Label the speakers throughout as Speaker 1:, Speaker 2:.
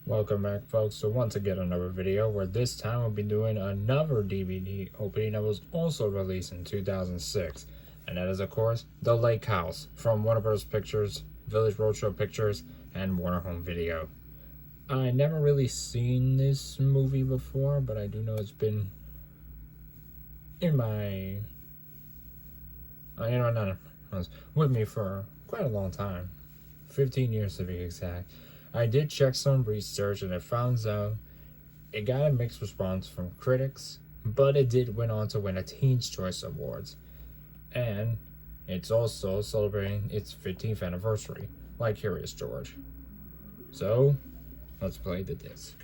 Speaker 1: Welcome back, folks, to once again another video where this time we'll be doing another DVD opening that was also released in 2006, and that is, of course, The Lake House from Warner Bros. Pictures, Village Roadshow Pictures, and Warner Home Video. I never really seen this movie before, but I do know it's been in my with me for quite a long time, 15 years to be exact. I did check some research and I found out it got a mixed response from critics, but it did went on to win a Teen's Choice Awards. And it's also celebrating its 15th anniversary, like Curious George. So, let's play the disc.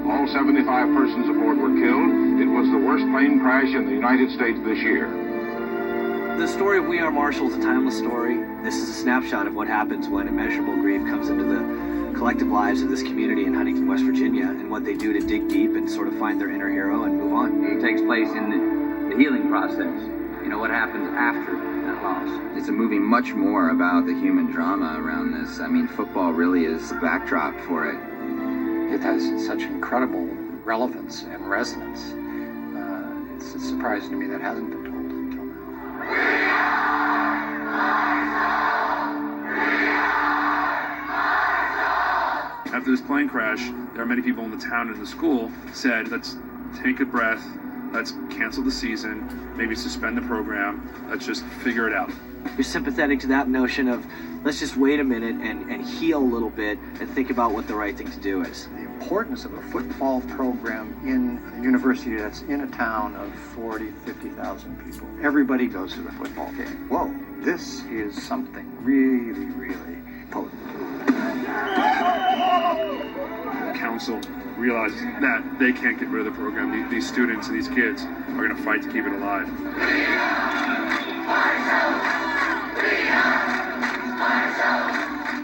Speaker 2: All 75 persons aboard were killed. It was the worst plane crash in the United States this year.
Speaker 3: The story of We Are Marshall is a timeless story. This is a snapshot of what happens when immeasurable grief comes into the collective lives of this community in Huntington, West Virginia, and what they do to dig deep and sort of find their inner hero and move on.
Speaker 4: It takes place in the healing process. You know, what happens after that loss. It's a movie much more about the human drama around this. I mean, football really is the backdrop for it.
Speaker 5: It has such incredible relevance and resonance. It's surprising to me that hasn't been told until now.
Speaker 6: After this plane crash, there are many people in the town and the school said, let's take a breath, let's cancel the season, maybe suspend the program, let's just figure it out.
Speaker 3: You're sympathetic to that notion of let's just wait a minute and heal a little bit and think about what the right thing to do is.
Speaker 5: The importance of a football program in a university that's in a town of 40, 50,000 people. Everybody goes to the football game. Whoa, this is something really, really potent.
Speaker 6: The council realizes that they can't get rid of the program. These students and these kids are going to fight to keep it alive.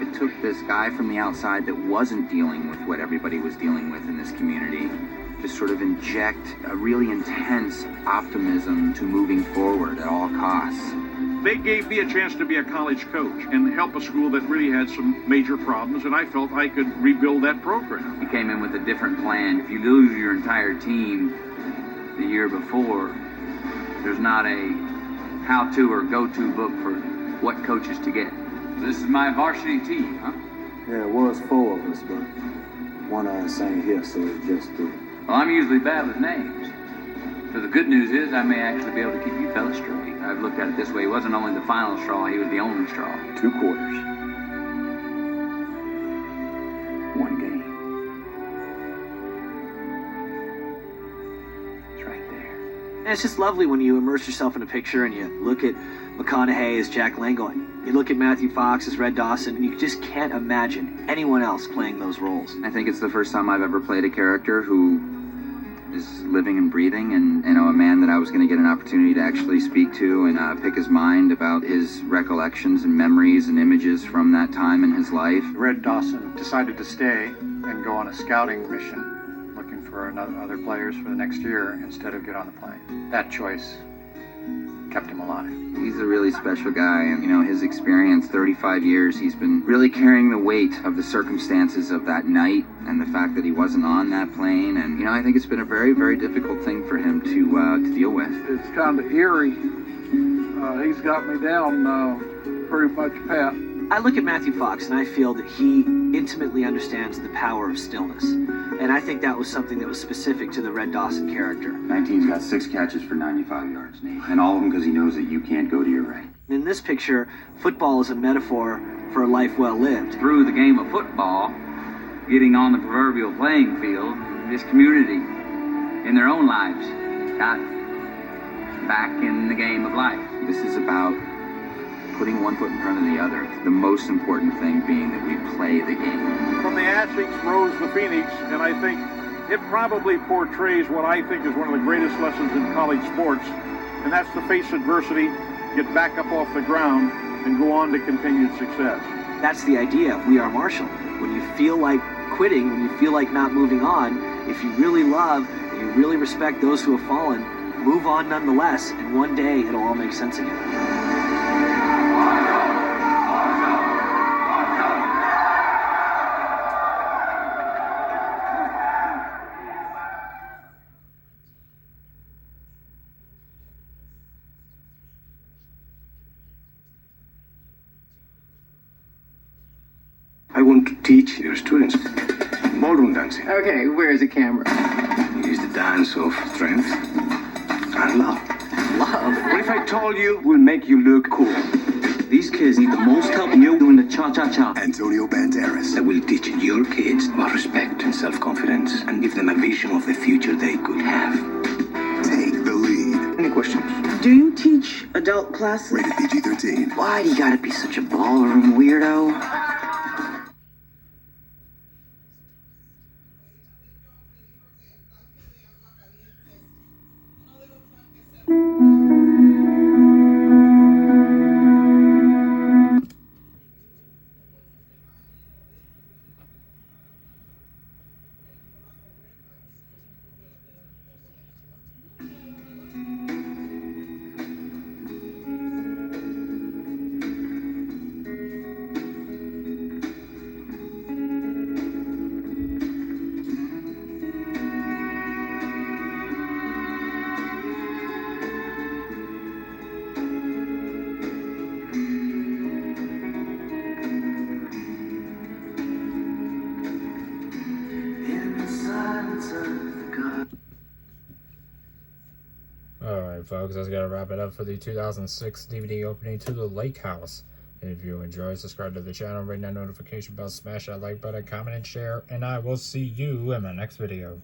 Speaker 4: It took this guy from the outside that wasn't dealing with what everybody was dealing with in this community to sort of inject a really intense optimism to moving forward at all costs.
Speaker 7: They gave me a chance to be a college coach and help a school that really had some major problems, and I felt I could rebuild that program.
Speaker 4: He came in with a different plan. If you lose your entire team the year before, there's not a how-to or go-to book for what coaches to get. This is my varsity team, huh?
Speaker 8: Yeah, it was 4 of us, but one of us ain't here, so it's just 3.
Speaker 4: Well, I'm usually bad with names. So the good news is I may actually be able to keep you fellas straight. I've looked at it this way. He wasn't only the final straw, he was the only straw.
Speaker 8: 2 quarters. 1 game.
Speaker 4: It's right there.
Speaker 3: And it's just lovely when you immerse yourself in a picture and you look at McConaughey as Jack Langle, you look at Matthew Fox as Red Dawson, and you just can't imagine anyone else playing those roles.
Speaker 4: I think it's the first time I've ever played a character who is living and breathing, and you know, a man that I was going to get an opportunity to actually speak to and pick his mind about his recollections and memories and images from that time in his life.
Speaker 5: Red Dawson decided to stay and go on a scouting mission, looking for other players for the next year instead of get on the plane. That choice kept him alive.
Speaker 4: He's a really special guy, and his experience, 35 years, he's been really carrying the weight of the circumstances of that night and the fact that he wasn't on that plane. And I think it's been a very, very difficult thing for him to deal with.
Speaker 7: It's kind of eerie. He's got me down pretty much pat.
Speaker 3: I look at Matthew Fox and I feel that he intimately understands the power of stillness. And I think that was something that was specific to the Red Dawson character.
Speaker 4: 19's got 6 catches for 95 yards, Nate. And all of them because he knows that you can't go to your right.
Speaker 3: In this picture, football is a metaphor for a life well lived.
Speaker 9: Through the game of football, getting on the proverbial playing field, this community, in their own lives, got back in the game of life.
Speaker 4: This is about putting one foot in front of the other. The most important thing being that we play the game.
Speaker 7: From the Ashings rose the Phoenix, and I think it probably portrays what I think is one of the greatest lessons in college sports, and that's to face adversity, get back up off the ground, and go on to continued success.
Speaker 3: That's the idea of We Are Marshall. When you feel like quitting, when you feel like not moving on, if you really love and you really respect those who have fallen, move on nonetheless, and one day it'll all make sense again.
Speaker 2: I want to teach your students ballroom dancing.
Speaker 10: Okay, where's the camera?
Speaker 2: It is the dance of strength and love.
Speaker 3: Love?
Speaker 2: What if I told you will make you look cool?
Speaker 10: These kids need the most help in you doing the cha-cha-cha.
Speaker 2: Antonio Banderas. I will teach your kids about respect and self-confidence and give them a vision of the future they could have. Take the lead. Any questions?
Speaker 10: Do you teach adult classes?
Speaker 2: Rated PG-13.
Speaker 10: Why do you gotta be such a ballroom weirdo?
Speaker 1: Alright folks, that's gonna wrap it up for the 2006 DVD opening to The Lake House. If you enjoy, subscribe to the channel, ring that notification bell, smash that like button, comment and share, and I will see you in my next video.